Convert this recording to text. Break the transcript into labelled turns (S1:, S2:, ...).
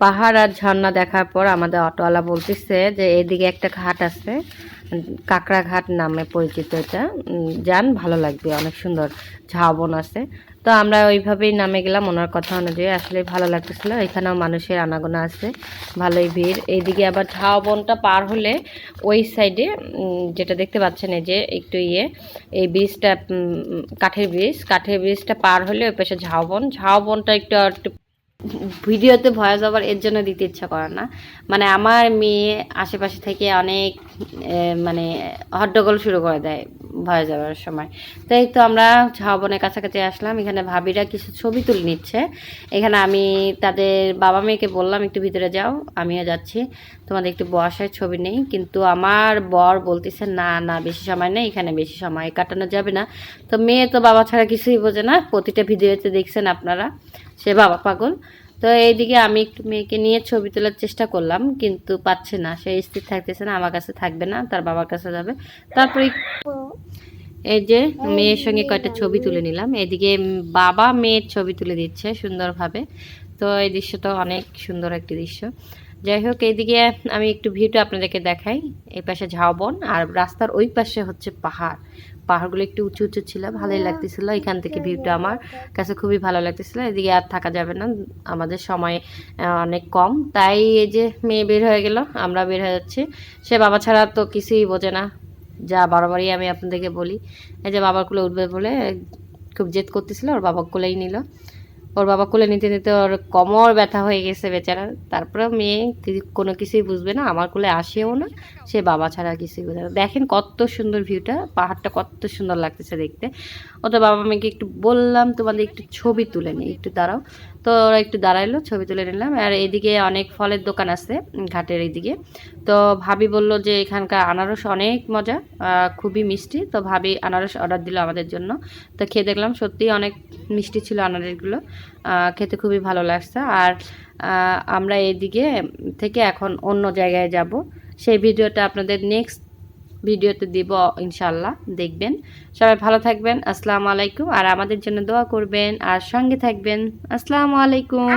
S1: পাহাড় আর ঝর্ণা দেখার পর আমাদের অটোওয়ালা বলতেছে যে এদিকে একটা ঘাট আছে, কাঁকড়া ঘাট নামে পরিচিত। এটা যান, ভালো লাগবে, অনেক সুন্দর ঝাউবন আছে। তো আমরা ওইভাবেই নামে গেলাম ওনার কথা অনুযায়ী। আসলে ভালো লাগতেছিল, এখানেও মানুষের আনাগোনা আছে, ভালোই ভিড়। এইদিকে আবার ঝাউবনটা পার হলে ওই সাইডে যেটা দেখতে পাচ্ছেন এই যে একটু এই ব্রিজটা, কাঠের ব্রিজটা পার হলে ওই পাশে ঝাউবন। ঝাউবনটা একটু একটু ভিডিওতে ভয়েস ওভার এর জন্য দিতে ইচ্ছা করে না, মানে আমার মেয়ে আশেপাশে থেকে অনেক মানে হট্টগোল শুরু করে দেয় ভয়েস ওভারের সময়। তাই তো আমরা ঝাউবনের কাছাকাছি আসলাম, এখানে ভাবিরা কিছু ছবি তুলে নিচ্ছে। এখানে আমি তাদের বাবা মেয়েকে বললাম একটু ভিতরে যাও, আমিও যাচ্ছি, তোমাদের একটু বসায় ছবি নেই। কিন্তু আমার বর বলতেছে না না, বেশি সময় নেই, এখানে বেশি সময় কাটানো যাবে না। তো মেয়ে তো বাবা ছাড়া কিছুই বোঝে না, প্রতিটা ভিডিওতে দেখছেন আপনারা, সে বাবা পাগল। তো এইদিকে আমি একটু মেয়েকে নিয়ে ছবি তোলার চেষ্টা করলাম, কিন্তু পাচ্ছে না, সে স্থির থাকতেছে না, আমার কাছে থাকবে না, তার বাবার কাছে যাবে। তারপরে এই যে মেয়ের সঙ্গে কয়েকটা ছবি তুলে নিলাম। এদিকে বাবা মেয়ের ছবি তুলে দিচ্ছে সুন্দরভাবে। তো এই দৃশ্যটা অনেক সুন্দর একটি দৃশ্য। যাই হোক, এইদিকে আমি একটু ভিউটা আপনাদেরকে দেখাই। এই পাশে ঝাউবন আর রাস্তার ওই পাশে হচ্ছে পাহাড়। পাহাড়গুলো একটু উঁচু উঁচু ছিল, ভালোই লাগতেছিল। এখান থেকে ভিউটা আমার কাছে খুবই ভালো লাগতেছিল। এদিকে আর থাকা যাবে না, আমাদের সময় অনেক কম, তাই এই যে মেয়ে বের হয়ে গেল, আমরা বের হয়ে যাচ্ছি। সে বাবা ছাড়া তো কিছুই বোঝে না, যা বারবারই আমি আপনাদেরকে বলি। এই যে বাবার কোলে উঠবে বলে খুব জেদ করতেছিল, ওর বাবা কোলেই নিল। ওর বাবা কোলে নিতে নিতে ওর কোমর ব্যথা হয়ে গেছে বেচারা। তারপরে মেয়ে কোনো কিছুই বুঝবে না, আমার কোলে আসেও না, সে বাবা ছাড়া কিছুই বুঝবে না। দেখেন কত সুন্দর ভিউটা, পাহাড়টা কত সুন্দর লাগতেছে দেখতে। ও তো বাবা মেয়েকে একটু বললাম তোমাদের একটু ছবি তুলে নিই, একটু দাঁড়াও। তো ওরা একটু দাঁড়াইলো, ছবি তুলে নিলাম। আর এইদিকে অনেক ফলের দোকান আছে ঘাটের এইদিকে। তো ভাবি বলল যে এখানকার আনারস অনেক মজা, খুবই মিষ্টি। তো ভাবি আনারস অর্ডার দিল আমাদের জন্য। তো খেয়ে দেখলাম সত্যিই অনেক মিষ্টি ছিল আনারসগুলো, খেতে খুবই ভালো লাগছে। আর আমরা এইদিকে থেকে এখন অন্য জায়গায় যাব, সেই ভিডিওটা আপনাদের নেক্সট ভিডিওতে দিব ইনশাল্লাহ, দেখবেন। সবাই ভালো থাকবেন, আসসালামু আলাইকুম। আর আমাদের জন্য দোয়া করবেন আর সঙ্গে থাকবেন। আসসালামু আলাইকুম।